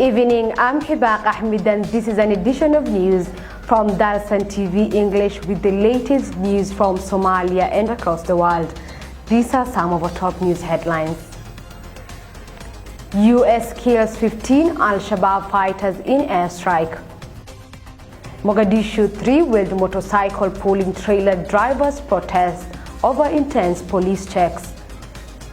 evening, I'm Hibak Ahmed and this is an edition of news from Dalsan TV English with the latest news from Somalia and across the world. These are some of our top news headlines. US kills 15 Al-Shabaab fighters in airstrike. Mogadishu, 3-wheeled motorcycle pulling trailer drivers protest over intense police checks.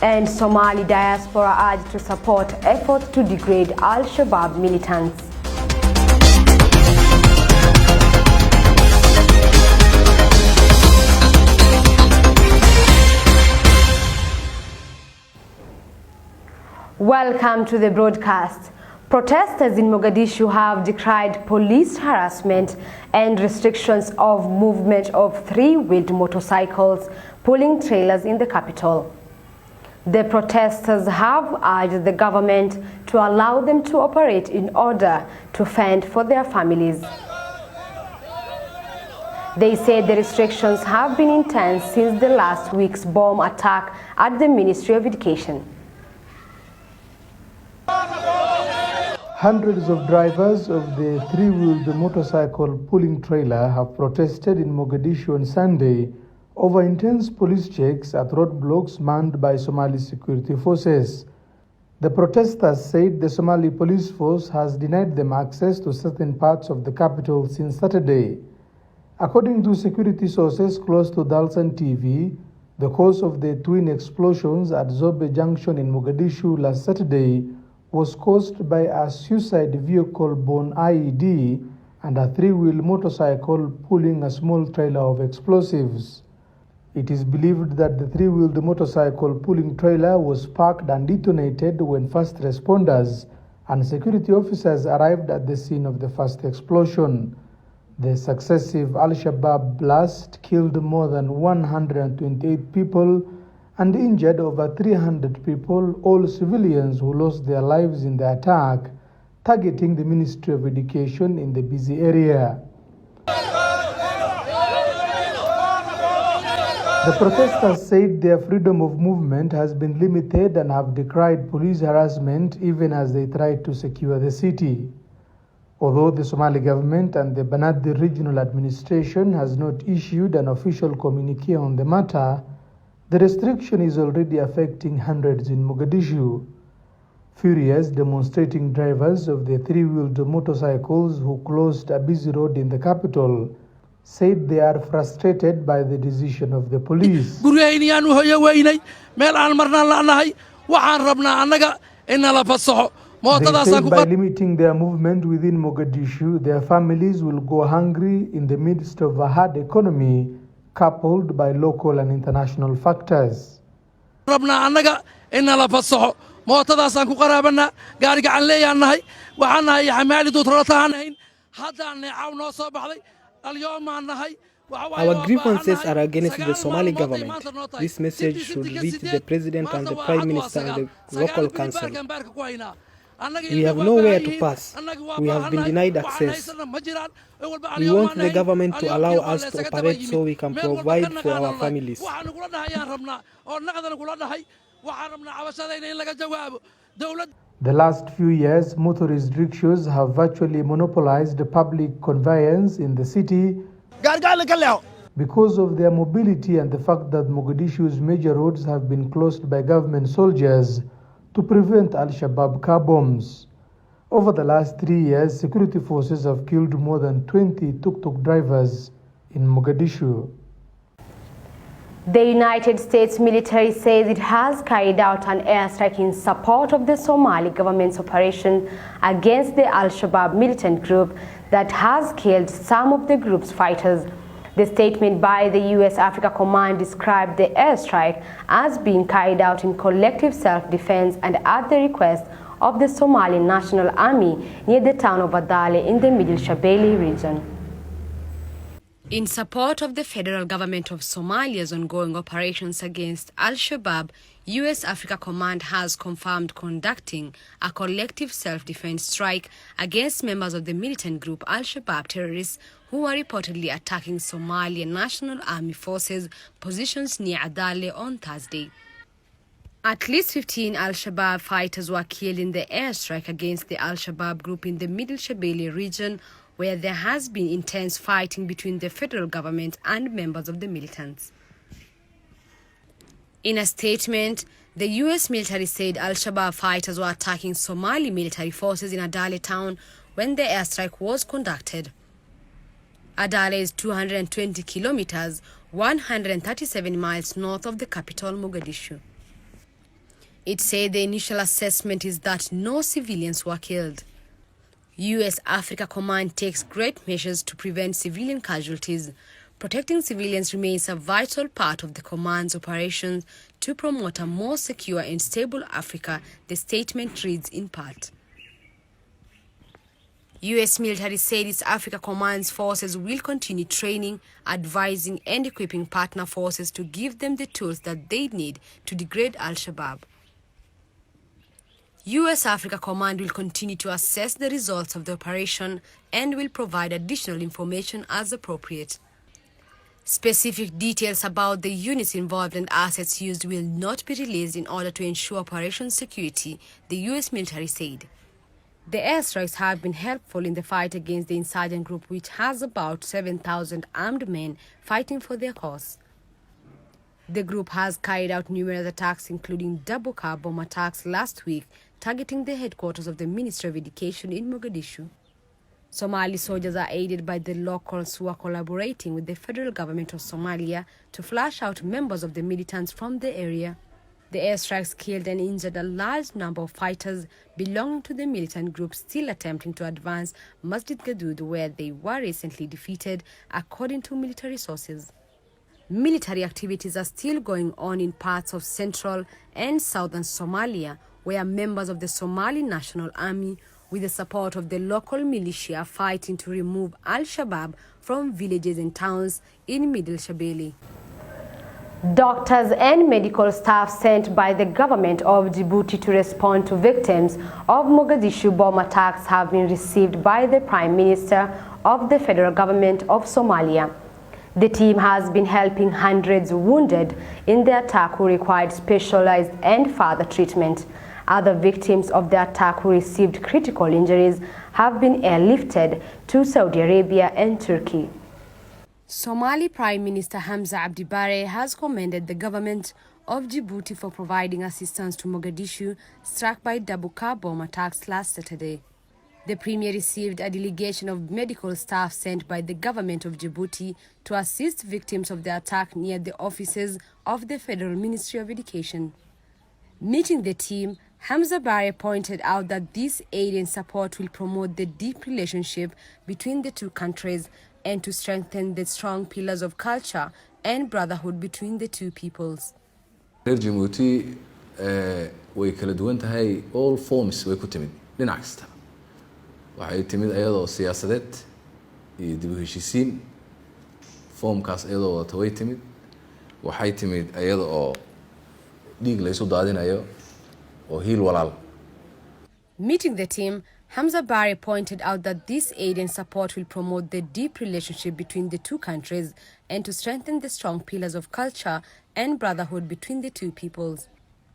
And Somali diaspora urged to support efforts to degrade Al-Shabaab militants. Welcome to the broadcast. Protesters in Mogadishu have decried police harassment and restrictions of movement of 3-wheeled motorcycles pulling trailers in the capital. The protesters have urged the government to allow them to operate in order to fend for their families. They said the restrictions have been intense since the last week's bomb attack at the Ministry of Education. Hundreds of drivers of the 3-wheeled motorcycle pulling trailer have protested in Mogadishu on Sunday over intense police checks at roadblocks manned by Somali security forces. The protesters said the Somali police force has denied them access to certain parts of the capital since Saturday. According to security sources close to Dalsan TV, the cause of the twin explosions at Zobe Junction in Mogadishu last Saturday was caused by a suicide vehicle-borne IED and a 3-wheel motorcycle pulling a small trailer of explosives. It is believed that the 3-wheeled motorcycle pulling trailer was parked and detonated when first responders and security officers arrived at the scene of the first explosion. The successive Al-Shabaab blast killed more than 128 people and injured over 300 people, all civilians who lost their lives in the attack, targeting the Ministry of Education in the busy area. The protesters said their freedom of movement has been limited and have decried police harassment even as they tried to secure the city. Although the Somali government and the Banadi Regional Administration has not issued an official communique on the matter, the restriction is already affecting hundreds in Mogadishu. Furious demonstrating drivers of the 3-wheeled motorcycles who closed a busy road in the capital said they are frustrated by the decision of the police. They said by limiting their movement within Mogadishu, their families will go hungry in the midst of a hard economy coupled by local and international factors. Our grievances are against the Somali government. This message should reach the President and the Prime Minister and the local council. We have nowhere to pass. We have been denied access. We want the government to allow us to operate so we can provide for our families. The last few years, motorist rickshaws have virtually monopolized the public conveyance in the city because of their mobility and the fact that Mogadishu's major roads have been closed by government soldiers to prevent Al-Shabaab car bombs. Over the last 3 years, security forces have killed more than 20 tuk-tuk drivers in Mogadishu. The United States military says it has carried out an airstrike in support of the Somali government's operation against the Al-Shabaab militant group that has killed some of the group's fighters. The statement by the U.S. Africa Command described the airstrike as being carried out in collective self-defense and at the request of the Somali National Army near the town of Adale in the Middle Shabelle region. In support of the federal government of Somalia's ongoing operations against Al-Shabaab, U.S. Africa Command has confirmed conducting a collective self-defense strike against members of the militant group Al-Shabaab terrorists who are reportedly attacking Somalian National Army Forces positions near Adale on Thursday. At least 15 Al-Shabaab fighters were killed in the airstrike against the Al-Shabaab group in the Middle Shabelle region, where there has been intense fighting between the federal government and members of the militants. In a statement, the U.S. military said Al-Shabaab fighters were attacking Somali military forces in Adale town when the airstrike was conducted. Adale is 220 kilometers, 137 miles north of the capital, Mogadishu. It said the initial assessment is that no civilians were killed. U.S. Africa Command takes great measures to prevent civilian casualties. Protecting civilians remains a vital part of the command's operations to promote a more secure and stable Africa, the statement reads in part. U.S. military said its Africa Command's forces will continue training, advising and equipping partner forces to give them the tools that they need to degrade Al-Shabaab. U.S. Africa Command will continue to assess the results of the operation and will provide additional information as appropriate. Specific details about the units involved and assets used will not be released in order to ensure operation security, the U.S. military said. The airstrikes have been helpful in the fight against the insurgent group, which has about 7,000 armed men fighting for their cause. The group has carried out numerous attacks, including double-car bomb attacks last week, targeting the headquarters of the Ministry of Education in Mogadishu. Somali soldiers are aided by the locals who are collaborating with the federal government of Somalia to flush out members of the militants from the area. The airstrikes killed and injured a large number of fighters belonging to the militant group still attempting to advance Masjid Gadoud, where they were recently defeated, according to military sources. Military activities are still going on in parts of central and southern Somalia, where members of the Somali National Army, with the support of the local militia, are fighting to remove Al-Shabaab from villages and towns in Middle Shabelle. Doctors and medical staff sent by the government of Djibouti to respond to victims of Mogadishu bomb attacks have been received by the Prime Minister of the federal government of Somalia. The team has been helping hundreds wounded in the attack who required specialized and further treatment. Other victims of the attack who received critical injuries have been airlifted to Saudi Arabia and Turkey. Somali Prime Minister Hamza Abdi Bare has commended the government of Djibouti for providing assistance to Mogadishu, struck by double-car bomb attacks last Saturday. The Premier received a delegation of medical staff sent by the government of Djibouti to assist victims of the attack near the offices of the Federal Ministry of Education. Meeting the team, Hamza Bare pointed out that this aid and support will promote the deep relationship between the two countries and to strengthen the strong pillars of culture and brotherhood between the two peoples. Djibouti way kala duwan tahay, all forms way ku timid dhinac kasta. Waxay timid ayadoo siyaasadeed iyo dib u heshiisiin, formkaas ayadoo wata way timid. Waxay timid ayadoo dhiig la isu daadinayo oo hiil walaal. Meeting the team, Hamza Bare pointed out that this aid and support will promote the deep relationship between the two countries and to strengthen the strong pillars of culture and brotherhood between the two peoples.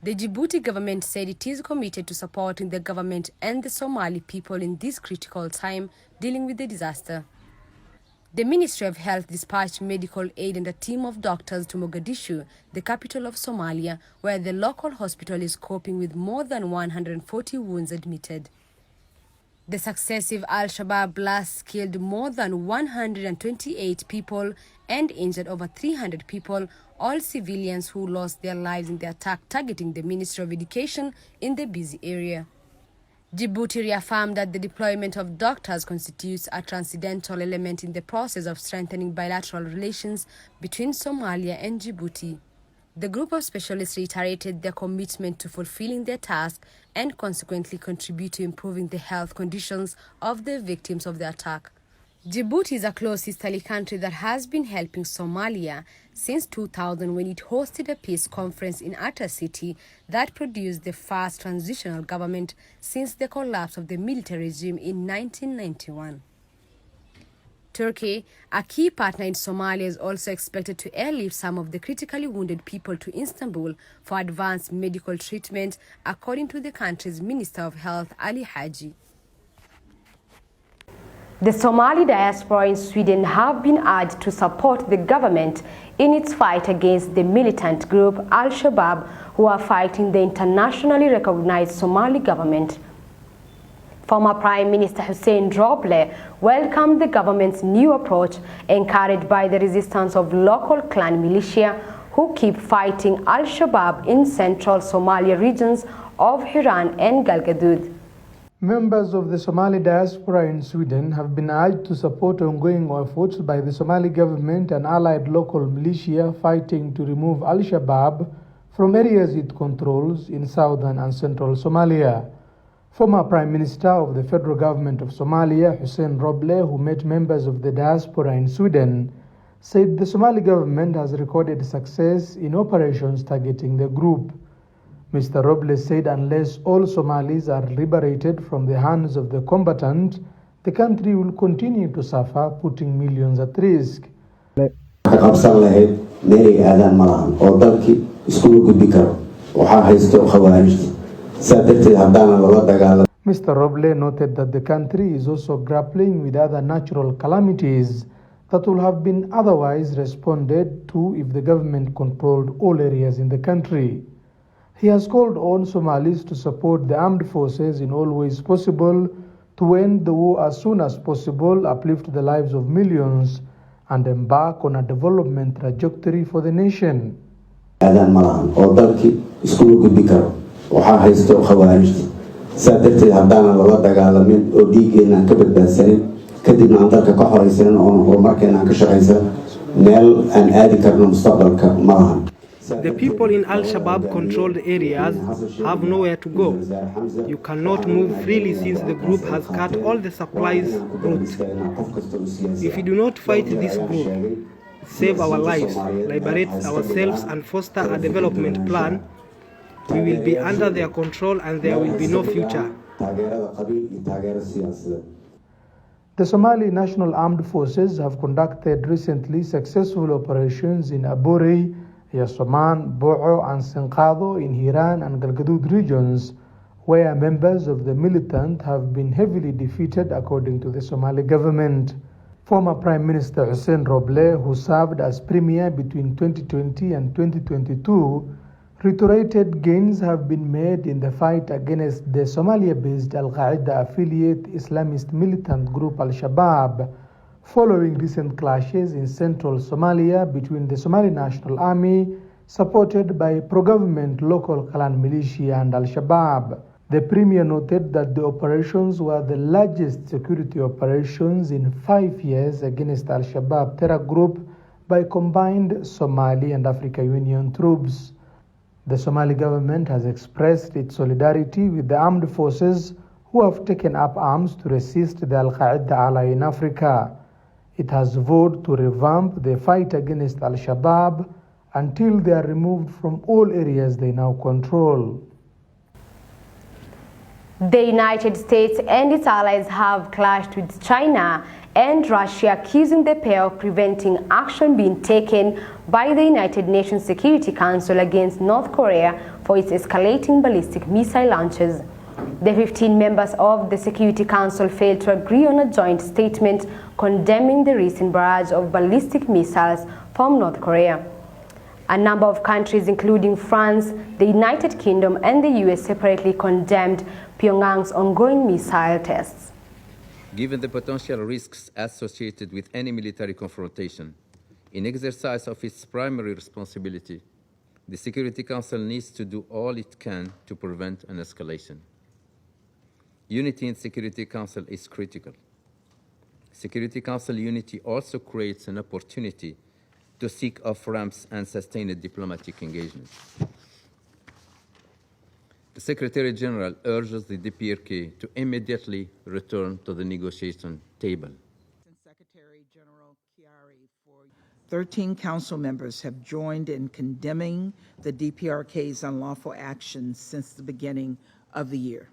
The Djibouti government said it is committed to supporting the government and the Somali people in this critical time dealing with the disaster. The Ministry of Health dispatched medical aid and a team of doctors to Mogadishu, the capital of Somalia, where the local hospital is coping with more than 140 wounds admitted. The successive Al-Shabaab blasts killed more than 128 people and injured over 300 people, all civilians who lost their lives in the attack targeting the Ministry of Education in the busy area. Djibouti reaffirmed that the deployment of doctors constitutes a transcendental element in the process of strengthening bilateral relations between Somalia and Djibouti. The group of specialists reiterated their commitment to fulfilling their task and consequently contribute to improving the health conditions of the victims of the attack. Djibouti is a close sisterly country that has been helping Somalia since 2000, when it hosted a peace conference in Atta City that produced the first transitional government since the collapse of the military regime in 1991. Turkey, a key partner in Somalia, is also expected to airlift some of the critically wounded people to Istanbul for advanced medical treatment, according to the country's Minister of Health, Ali Haji. The Somali diaspora in Sweden have been urged to support the government in its fight against the militant group Al-Shabaab, who are fighting the internationally recognized Somali government. Former Prime Minister Hussein Roble welcomed the government's new approach, encouraged by the resistance of local clan militia who keep fighting Al-Shabaab in central Somalia regions of Hiran and Galgaduud. Members of the Somali diaspora in Sweden have been urged to support ongoing efforts by the Somali government and allied local militia fighting to remove Al-Shabaab from areas it controls in southern and central Somalia. Former Prime Minister of the federal government of Somalia, Hussein Roble, who met members of the diaspora in Sweden, said the Somali government has recorded success in operations targeting the group. Mr. Roble said unless all Somalis are liberated from the hands of the combatant, the country will continue to suffer, putting millions at risk. Mr. Roble noted that the country is also grappling with other natural calamities that would have been otherwise responded to if the government controlled all areas in the country. He has called on Somalis to support the armed forces in all ways possible to end the war as soon as possible, uplift the lives of millions, and embark on a development trajectory for the nation. The people in Al-Shabaab controlled areas have nowhere to go. You cannot move freely since the group has cut all the supplies routes. If we do not fight this group, save our lives, liberate ourselves and foster a development plan, we will be under their control and there will be no future. The Somali National Armed Forces have conducted recently successful operations in Abore, Yasoman, Bo'o and Senqado in Hiran and Galgaduud regions, where members of the militant have been heavily defeated according to the Somali government. Former Prime Minister Hussein Roble, who served as Premier between 2020 and 2022, reiterated gains have been made in the fight against the Somalia-based Al-Qaeda affiliate Islamist militant group Al-Shabaab, following recent clashes in central Somalia between the Somali National Army, supported by pro-government local clan militia and Al-Shabaab. The Premier noted that the operations were the largest security operations in 5 years against Al-Shabaab terror group by combined Somali and African Union troops. The Somali government has expressed its solidarity with the armed forces who have taken up arms to resist the Al-Qaeda ally in Africa. It has vowed to revamp the fight against Al-Shabaab until they are removed from all areas they now control. The United States and its allies have clashed with China and Russia, accusing the pair of preventing action being taken by the United Nations Security Council against North Korea for its escalating ballistic missile launches. The 15 members of the Security Council failed to agree on a joint statement condemning the recent barrage of ballistic missiles from North Korea. A number of countries, including France, the United Kingdom, and the US, separately condemned Pyongyang's ongoing missile tests. Given the potential risks associated with any military confrontation, in exercise of its primary responsibility, the Security Council needs to do all it can to prevent an escalation. Unity in Security Council is critical. Security Council unity also creates an opportunity to seek off-ramps and sustained diplomatic engagement. The Secretary General urges the DPRK to immediately return to the negotiation table. 13 council members have joined in condemning the DPRK's unlawful actions since the beginning of the year.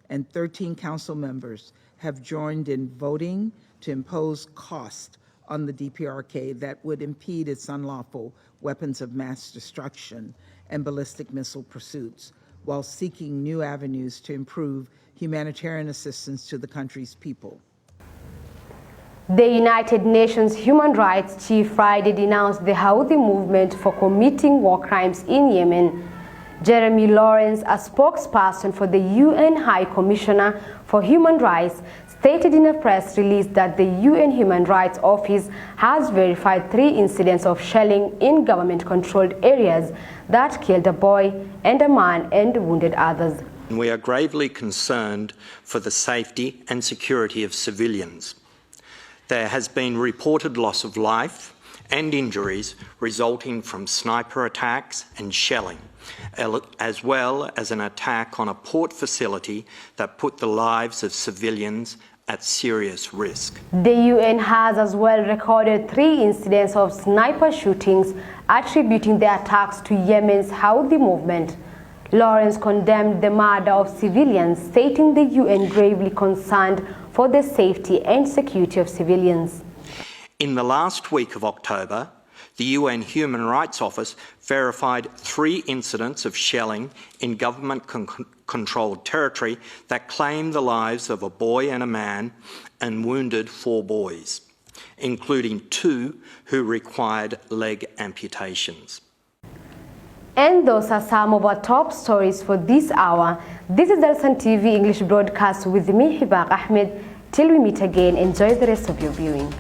And 13 council members have joined in voting to impose costs on the DPRK that would impede its unlawful weapons of mass destruction and ballistic missile pursuits, while seeking new avenues to improve humanitarian assistance to the country's people. The United Nations Human Rights Chief Friday denounced the Houthi movement for committing war crimes in Yemen. Jeremy Lawrence, a spokesperson for the UN High Commissioner for Human Rights, stated in a press release that the UN Human Rights Office has verified 3 incidents of shelling in government-controlled areas that killed a boy and a man and wounded others. We are gravely concerned for the safety and security of civilians. There has been reported loss of life and injuries resulting from sniper attacks and shelling, as well as an attack on a port facility that put the lives of civilians at serious risk. The UN has as well recorded 3 incidents of sniper shootings, attributing the attacks to Yemen's Houthi movement. Lawrence condemned the murder of civilians, stating the UN gravely concerned for the safety and security of civilians. In the last week of October, the UN Human Rights Office verified 3 incidents of shelling in government-controlled territory that claimed the lives of a boy and a man and wounded 4 boys, including 2 who required leg amputations. And those are some of our top stories for this hour. This is Dalsan TV English broadcast with me, Hibaq Ahmed. Till we meet again, enjoy the rest of your viewing.